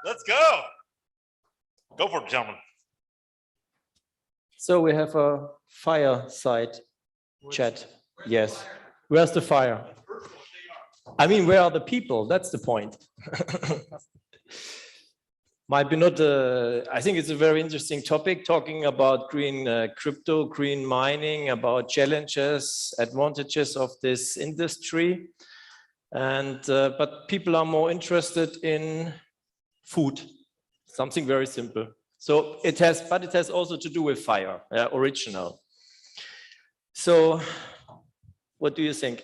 Let's go. Go for it, gentlemen. So we have a fireside chat. Yes. Where's the fire? I mean, where are the people? That's the point. Might be not, I think it's a very interesting topic, talking about green crypto, green mining, about challenges, advantages of this industry. And but people are more interested in food, something very simple. So it has also to do with fire, original. So what do you think?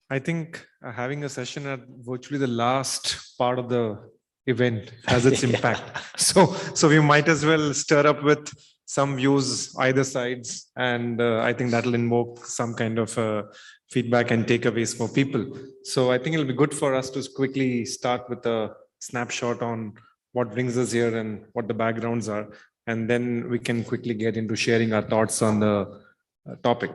I think having a session at virtually the last part of the event has its impact. So we might as well stir up with some views either sides, and I think that'll invoke some kind of feedback and takeaways for people. So I think it'll be good for us to quickly start with a snapshot on what brings us here and what the backgrounds are, and then we can quickly get into sharing our thoughts on the topic.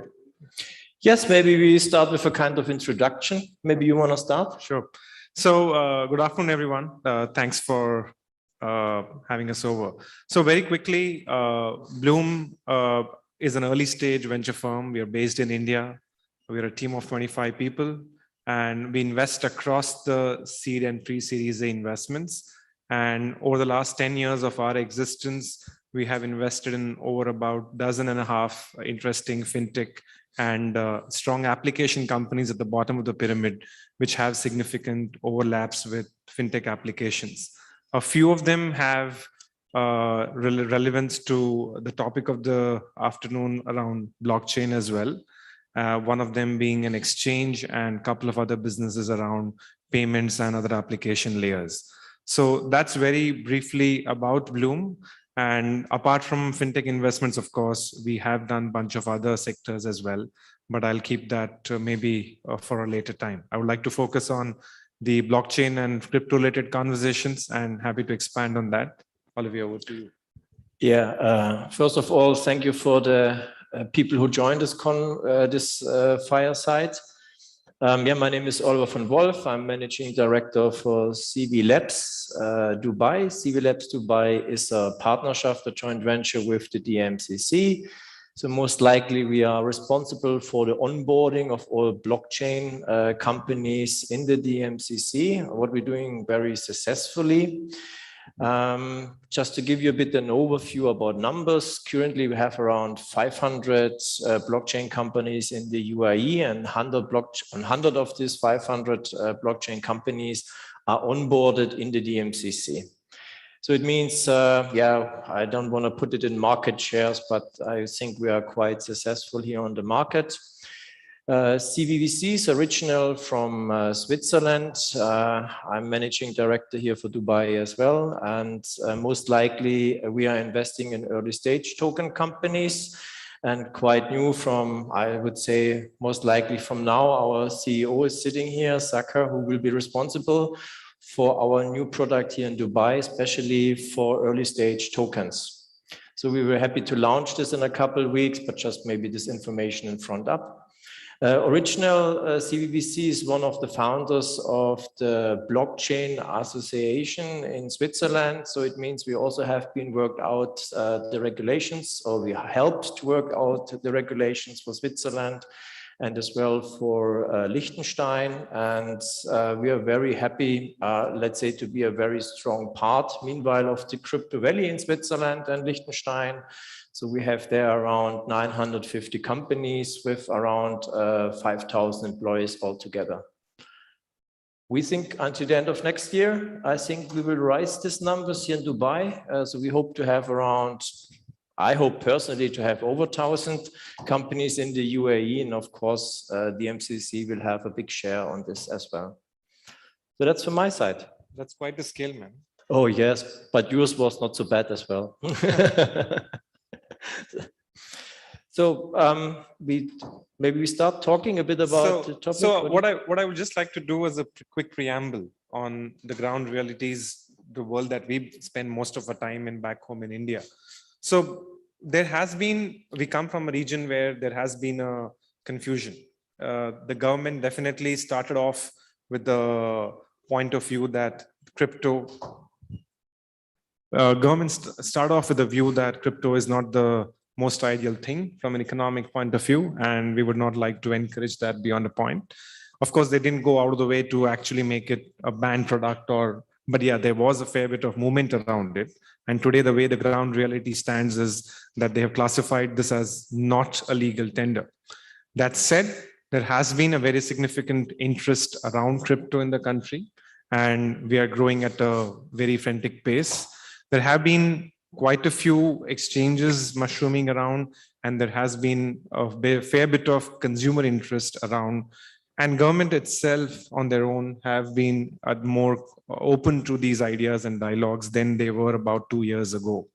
Yes, maybe we start with a kind of introduction. Maybe you want to start? Sure. So good afternoon, everyone. Thanks for having us over. So very quickly, Blume is an early stage venture firm. We are based in India. We're a team of 25 people, and we invest across the seed and pre-series A investments. And over the last 10 years of our existence, we have invested in over about 12.5 interesting fintech and strong application companies at the bottom of the pyramid, which have significant overlaps with fintech applications. A few of them have relevance to the topic of the afternoon around blockchain as well. One of them being an exchange, and a couple of other businesses around payments and other application layers. So that's very briefly about Blume. And apart from fintech investments, of course, we have done a bunch of other sectors as well, but I'll keep that maybe for a later time. I would like to focus on the blockchain and crypto-related conversations, and happy to expand on that. Olivier, over to you. Yeah, first of all, thank you for the people who joined this fireside. Yeah, my name is Oliver von Wolff. I'm managing director for CV Labs Dubai. CV Labs Dubai is a partnership, a joint venture with the DMCC. So most likely we are responsible for the onboarding of all blockchain companies in the DMCC, what we're doing very successfully. Just to give you a bit an overview about numbers, currently we have around 500 blockchain companies in the UAE, and 100 of these 500 blockchain companies are onboarded in the DMCC. So it means, yeah, I don't want to put it in market shares, but I think we are quite successful here on the market. CVVC is original from Switzerland. I'm managing director here for Dubai as well. And most likely we are investing in early stage token companies, and quite new from, I would say, most likely from now, our CEO is sitting here, Sakar, who will be responsible for our new product here in Dubai, especially for early stage tokens. So we were happy to launch this in a couple of weeks, but just maybe this information in front up. Original CVVC is one of the founders of the Blockchain Association in Switzerland. So it means we also have been worked out the regulations, or we helped to work out the regulations for Switzerland and as well for Liechtenstein. And we are very happy, let's say, to be a very strong part, meanwhile, of the crypto valley in Switzerland and Liechtenstein. So we have there around 950 companies with around 5,000 employees altogether. We think until the end of next year, I think we will rise these numbers here in Dubai. So we hope to have around, I hope personally to have over 1,000 companies in the UAE. And of course, the MCC will have a big share on this as well. So that's from my side. That's quite the scale, man. Oh, yes, but yours was not so bad as well. So maybe we start talking a bit about the topic. So what I would just like to do is a quick preamble on the ground realities, the world that we spend most of our time in back home in India. So there has been, we come from a region where there has been a confusion. The government definitely started off with the point of view that crypto, governments start off with a view that crypto is not the most ideal thing from an economic point of view, and we would not like to encourage that beyond a point. Of course, they didn't go out of the way to actually make it a banned product, but yeah, there was a fair bit of movement around it. And today, the way the ground reality stands is that they have classified this as not a legal tender. That said, there has been a very significant interest around crypto in the country, and we are growing at a very frantic pace. There have been quite a few exchanges mushrooming around, and there has been a fair bit of consumer interest around, and government itself on their own have been more open to these ideas and dialogues than they were about 2 years ago.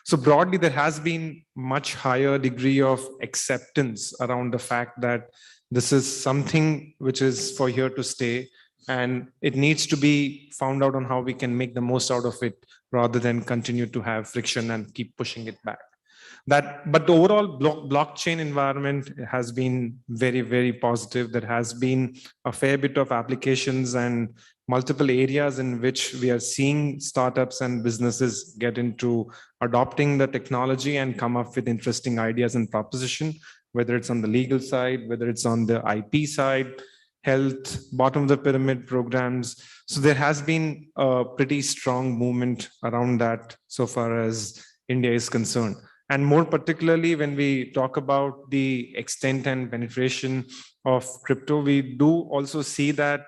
So broadly, there has been much higher degree of acceptance around the fact that this is something which is for here to stay, and it needs to be found out on how we can make the most out of it rather than continue to have friction and keep pushing it back. But the overall blockchain environment has been very, very positive. There has been a fair bit of applications and multiple areas in which we are seeing startups and businesses get into adopting the technology and come up with interesting ideas and proposition, whether it's on the legal side, whether it's on the IP side, health, bottom of the pyramid programs. So there has been a pretty strong movement around that so far as India is concerned. And more particularly, when we talk about the extent and penetration of crypto, we do also see that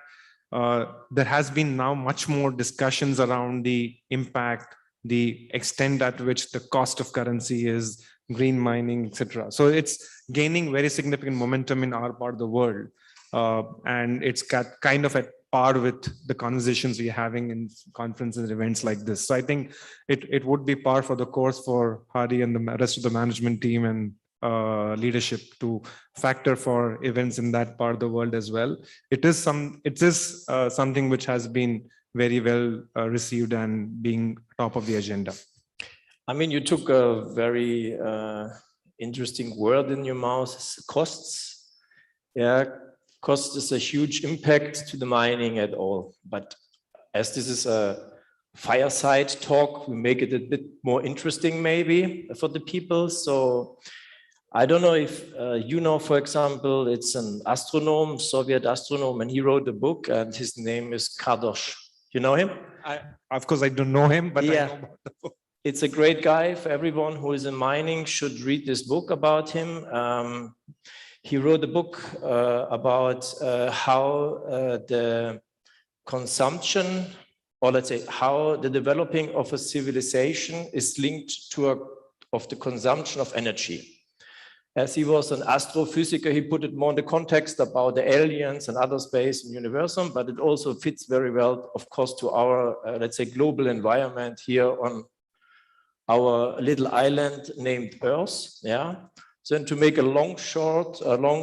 there has been now much more discussions around the impact, the extent at which the cost of currency is, green mining, etc. So it's gaining very significant momentum in our part of the world. And it's got kind of at par with the conversations we're having in conferences and events like this. So I think it would be par for the course for Hari and the rest of the management team and leadership to factor for events in that part of the world as well. It is something which has been very well received and being top of the agenda. I mean, you took a very interesting word in your mouth, costs. Yeah, cost is a huge impact to the mining at all. But as this is a fireside talk, we make it a bit more interesting maybe for the people. So I don't know if you know, for example, it's an astronomer, Soviet astronomer, and he wrote a book and his name is Kardosh. You know him? Of course, I don't know him, but yeah. I know about the book. It's a great guy. For everyone who is in mining should read this book about him. He wrote a book about how the consumption, or let's say how the developing of a civilization is linked to the consumption of energy. As he was an astrophysiker, he put it more in the context about the aliens and other space and universum, but it also fits very well, of course, to our, let's say, global environment here on our little island named Earth. Yeah. So to make a long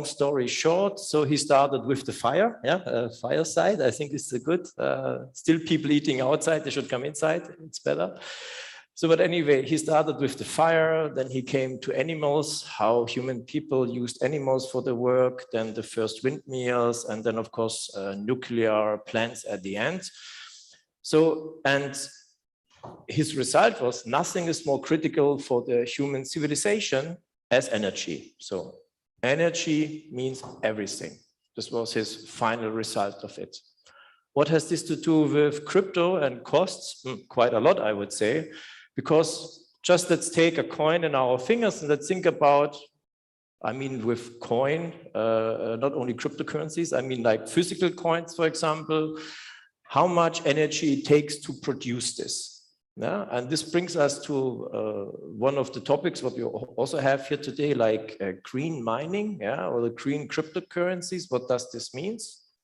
story short, so he started with the fire, fireside. I think it's a good, still people eating outside, they should come inside, it's better. So, but anyway, he started with the fire, then he came to animals, how human people used animals for the work, then the first windmills, and then of course, nuclear plants at the end. So, and his result was nothing is more critical for the human civilization as energy. So energy means everything. This was his final result of it. What has this to do with crypto and costs? Quite a lot, I would say, because just let's take a coin in our fingers and let's think about, I mean, with coin, not only cryptocurrencies, I mean like physical coins, for example, how much energy it takes to produce this. Yeah, and this brings us to one of the topics what we also have here today, like green mining, yeah, or the green cryptocurrencies. What does this mean?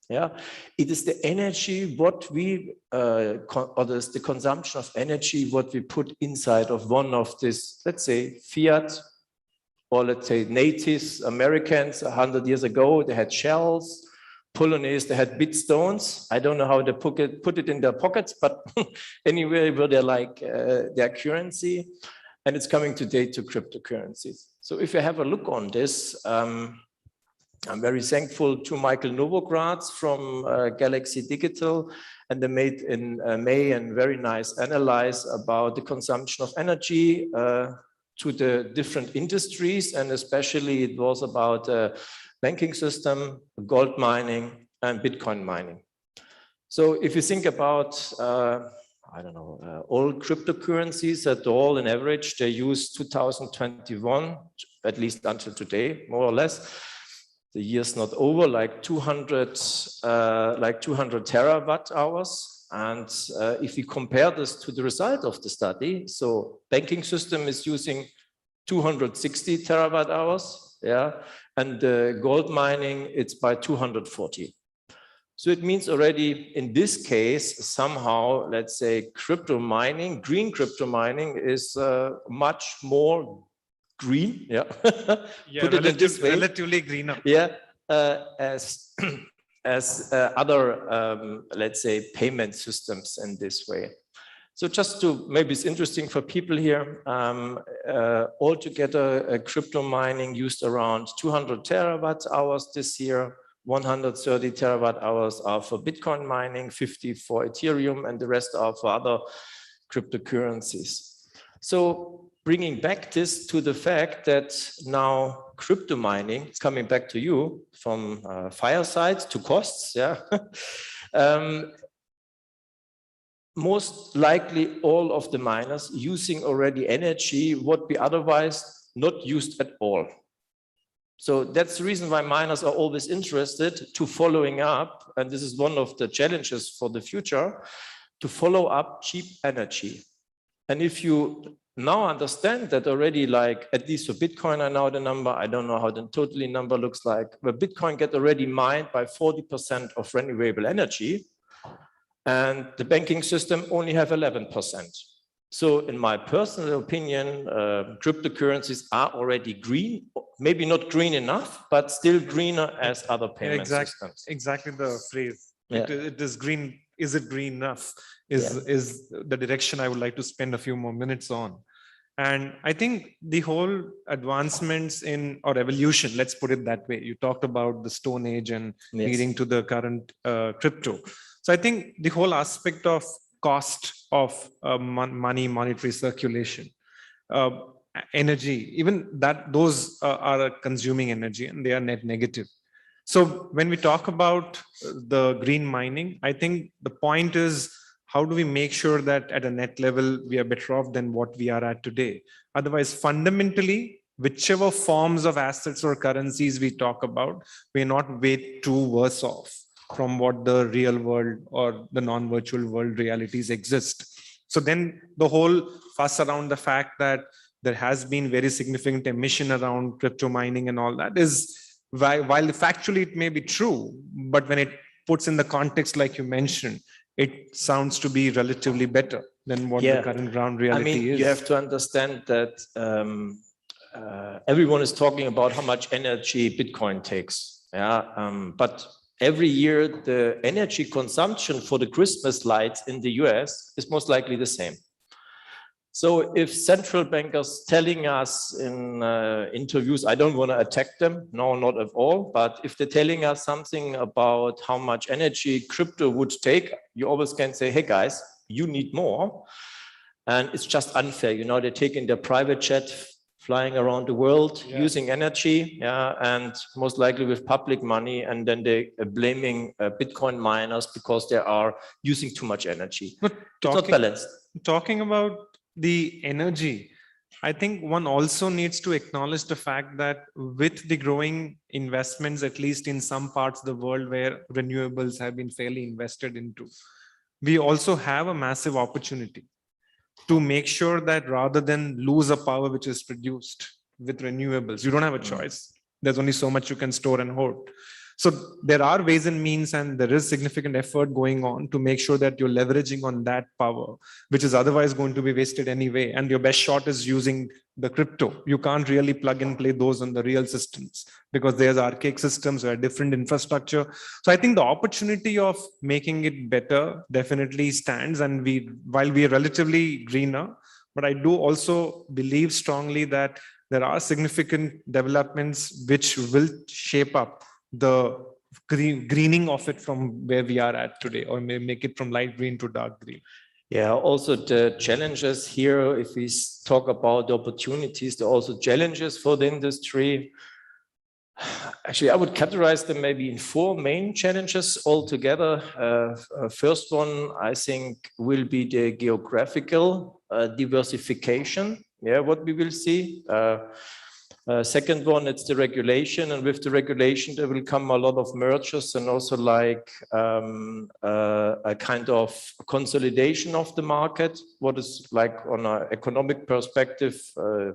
Yeah, it is the energy what we or the consumption of energy what we put inside of one of this, let's say, fiat, or let's say natives, Americans 100 years ago, they had shells. Polonese, they had bit stones. I don't know how they put it in their pockets, but anyway, where they're like their currency, and it's coming today to cryptocurrencies. So if you have a look on this, I'm very thankful to Michael Novogratz from Galaxy Digital, and they made in May a very nice analysis about the consumption of energy to the different industries, and especially it was about banking system, gold mining, and Bitcoin mining. So if you think about, I don't know, all cryptocurrencies at all, in average, they use 2021, at least until today, more or less. The year's not over, like 200 terawatt hours. And if we compare this to the result of the study, so banking system is using 260 terawatt hours, yeah, and gold mining, it's by 240. So it means already in this case, somehow, let's say crypto mining, green crypto mining is much more green, yeah. Yeah, Put it in this way. Relatively greener. Yeah, as other, let's say, payment systems in this way. So just to, maybe it's interesting for people here, altogether crypto mining used around 200 terawatt hours this year, 130 terawatt hours are for Bitcoin mining, 50 for Ethereum, and the rest are for other cryptocurrencies. So bringing back this to the fact that now crypto mining, coming back to you, from fireside to costs, yeah. Most likely all of the miners using already energy would be otherwise not used at all. So that's the reason why miners are always interested to following up, and this is one of the challenges for the future, to follow up cheap energy. And if you now understand that already, like at least for Bitcoin, I know the number, I don't know how the totally number looks like, but Bitcoin get already mined by 40% of renewable energy, and the banking system only have 11%. So in my personal opinion, cryptocurrencies are already green, maybe not green enough, but still greener as other payment systems. Exactly the phrase. Yeah. It is green. Is it green enough? Is the direction I would like to spend a few more minutes on. And I think the whole advancements in, or evolution, let's put it that way. You talked about the Stone Age and leading to the current crypto. So I think the whole aspect of cost of money, monetary circulation, energy, even that, those are consuming energy and they are net negative. So when we talk about the green mining, I think the point is, how do we make sure that at a net level, we are better off than what we are at today? Otherwise, fundamentally, whichever forms of assets or currencies we talk about, we're not way too worse off from what the real world or the non-virtual world realities exist. So then the whole fuss around the fact that there has been very significant emission around crypto mining and all that is, while factually it may be true, but when it puts in the context like you mentioned, it sounds to be relatively better than what the current ground reality is. You have to understand that everyone is talking about how much energy Bitcoin takes. Yeah, but every year the energy consumption for the Christmas lights in the US is most likely the same. So if central bankers telling us in interviews, I don't want to attack them, no, not at all, but if they're telling us something about how much energy crypto would take, you always can say, hey guys, you need more. And it's just unfair, you know, they're taking their private jet, flying around the world, using energy, and most likely with public money, and then they are blaming Bitcoin miners because they are using too much energy. It's not balanced. Talking about the energy, I think one also needs to acknowledge the fact that with the growing investments, at least in some parts of the world where renewables have been fairly invested into, we also have a massive opportunity to make sure that rather than lose a power which is produced with renewables, you don't have a choice. There's only so much you can store and hold. So there are ways and means, and there is significant effort going on to make sure that you're leveraging on that power, which is otherwise going to be wasted anyway. And your best shot is using the crypto. You can't really plug and play those on the real systems because there's archaic systems or different infrastructure. So I think the opportunity of making it better definitely stands. And while we are relatively greener, but I do also believe strongly that there are significant developments which will shape up the greening of it from where we are at today, or may make it from light green to dark green? Yeah, also the challenges here, if we talk about the opportunities, there are also challenges for the industry. Actually, I would categorize them maybe in four main challenges altogether. First one, I think, will be the geographical diversification. Yeah, what we will see. Second one, it's the regulation, and with the regulation, there will come a lot of mergers and also like a kind of consolidation of the market, what is like on an economic perspective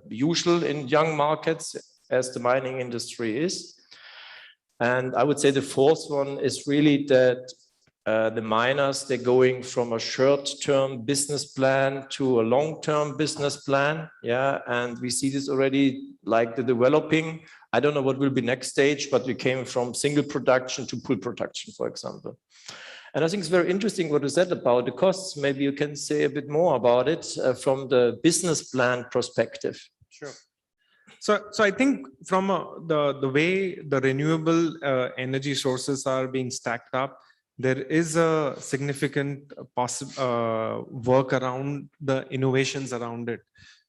usual in young markets as the mining industry is. And I would say the fourth one is really that the miners, they're going from a short-term business plan to a long-term business plan. Yeah, and we see this already, like the developing. I don't know what will be next stage, but we came from single production to pool production, for example. And I think it's very interesting what you said about the costs. Maybe you can say a bit more about it from the business plan perspective. Sure. So I think from the way the renewable energy sources are being stacked up, there is a significant work around the innovations around it.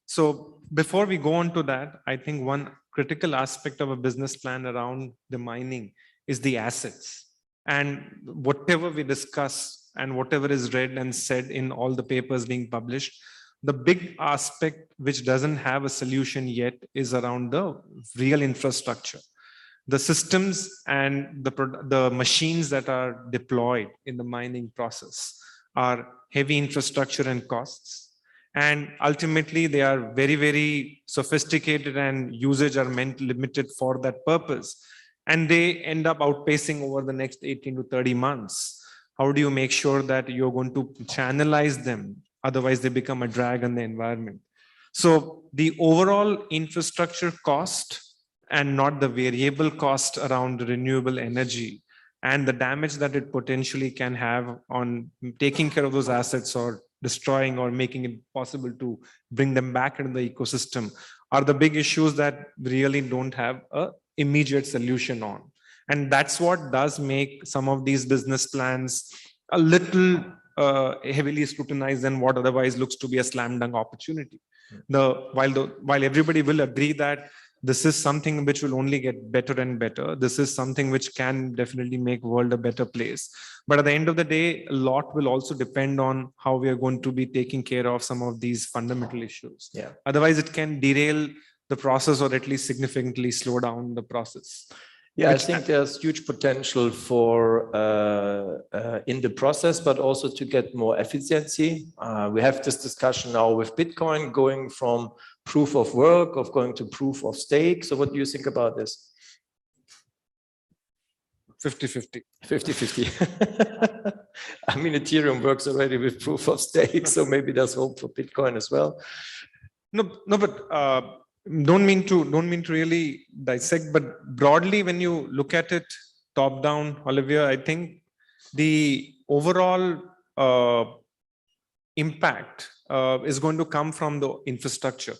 So before we go on to that, I think one critical aspect of a business plan around the mining is the assets. And whatever we discuss and whatever is read and said in all the papers being published, the big aspect which doesn't have a solution yet is around the real infrastructure. The systems and the machines that are deployed in the mining process are heavy infrastructure and costs. And ultimately, they are very, very sophisticated and usage are limited for that purpose. And they end up outpacing over the next 18 to 30 months. How do you make sure that you're going to channelize them? Otherwise, they become a drag on the environment. So the overall infrastructure cost and not the variable cost around renewable energy and the damage that it potentially can have on taking care of those assets or destroying or making it possible to bring them back into the ecosystem are the big issues that really don't have an immediate solution on. And that's what does make some of these business plans a little heavily scrutinized than what otherwise looks to be a slam dunk opportunity. While everybody will agree that this is something which will only get better and better, this is something which can definitely make world a better place. But at the end of the day, a lot will also depend on how we are going to be taking care of some of these fundamental issues. Yeah. Otherwise, it can derail the process or at least significantly slow down the process. Yeah, I think there's huge potential for in the process, but also to get more efficiency. We have this discussion now with Bitcoin going from proof of work of going to proof of stake. So what do you think about this? 50-50. 50-50. I mean, Ethereum works already with proof of stake, so maybe there's hope for Bitcoin as well. No, but don't mean to really dissect, but broadly, when you look at it top down, Olivia, I think the overall impact is going to come from the infrastructure.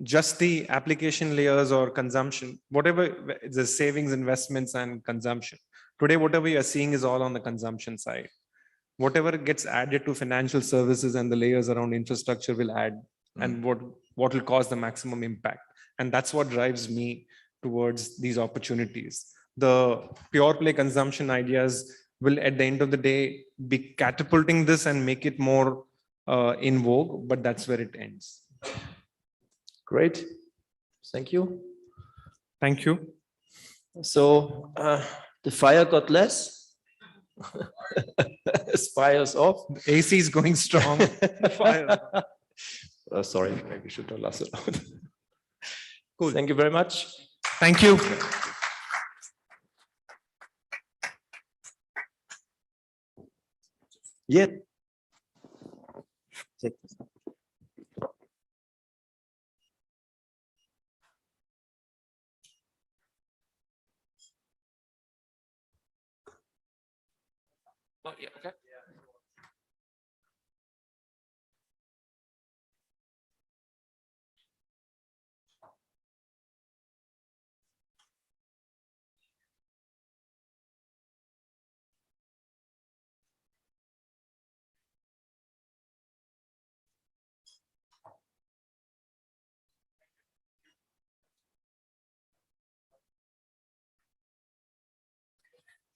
Just the application layers or consumption, whatever the savings, investments, and consumption. Today, whatever you are seeing is all on the consumption side. Whatever gets added to financial services and the layers around infrastructure will add, and what will cause the maximum impact. And that's what drives me towards these opportunities. The pure play consumption ideas will, at the end of the day, be catapulting this and make it more in vogue, but that's where it ends. Great. Thank you. Thank you. So the fire got less. Fire's off. The AC is going strong. Fire. Sorry, maybe we should not laugh it out. Cool. Thank you very much. Thank you. Yeah. Oh, yeah, okay.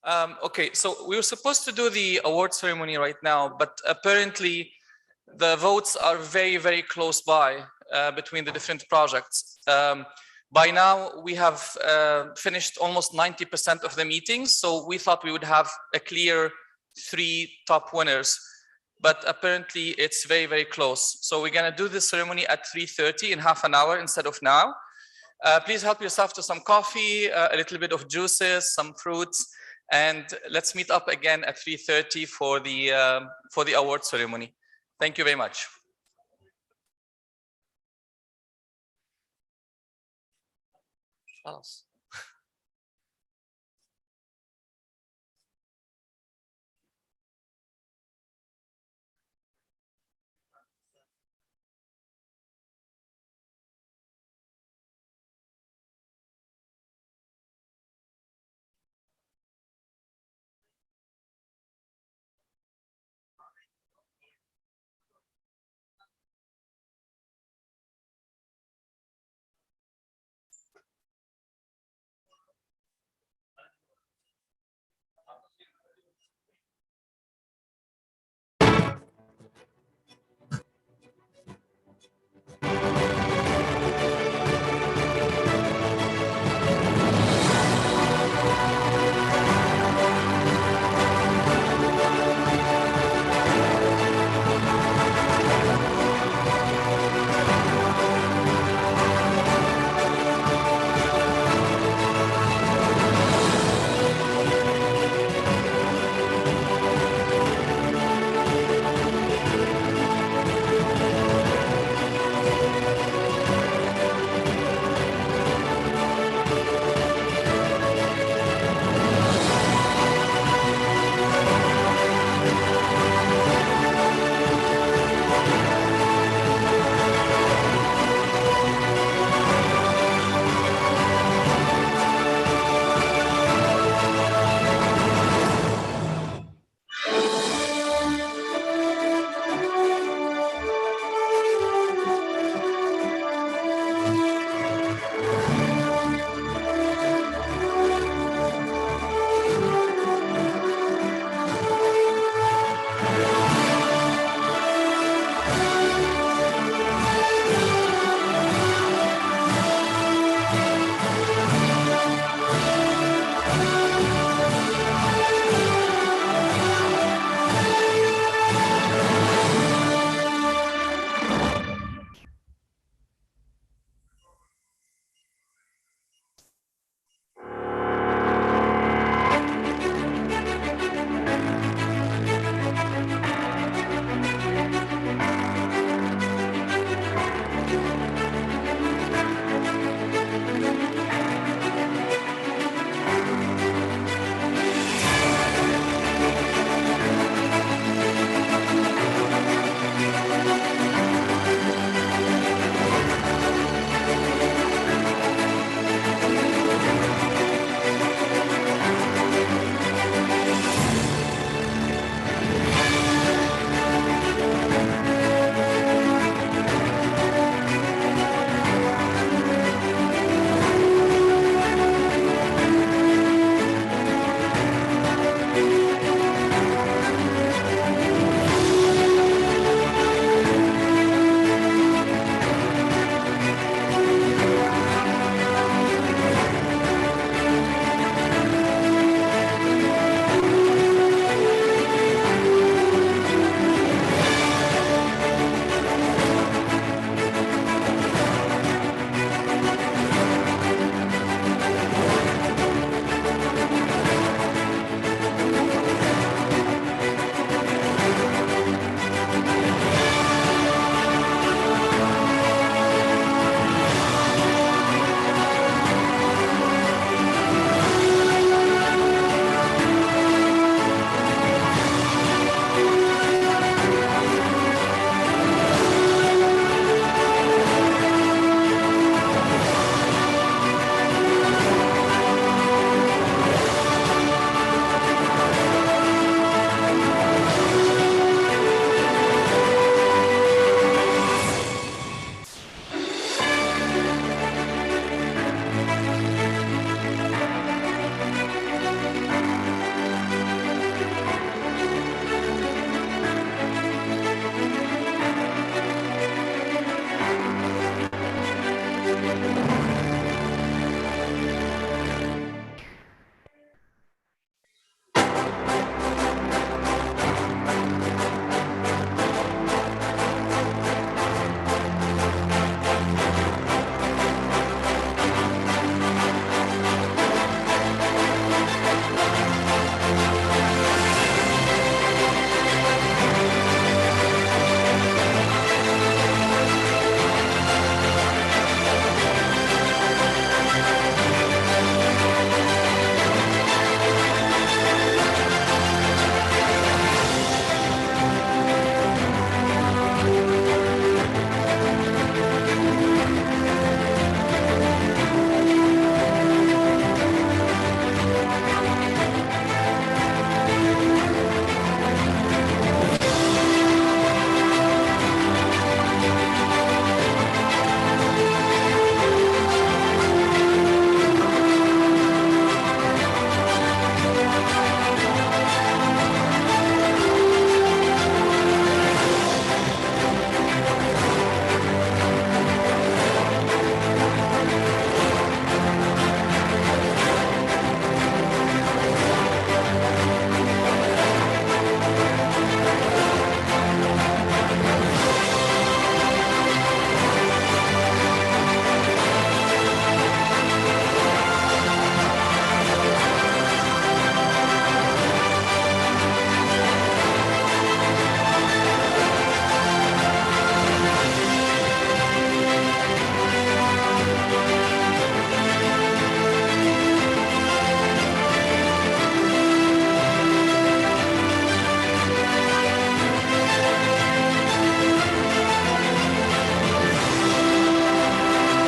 Okay, so we were supposed to do the award ceremony right now, but apparently the votes are very, very close by between the different projects. By now, we have finished almost 90% of the meetings, so we thought we would have a clear 3 top winners, but apparently it's very, very close. So we're gonna do the ceremony at 3:30 in half an hour instead of now. Please help yourself to some coffee, a little bit of juices, some fruits, and let's meet up again at 3:30 for the award ceremony. Thank you very much. خلاص.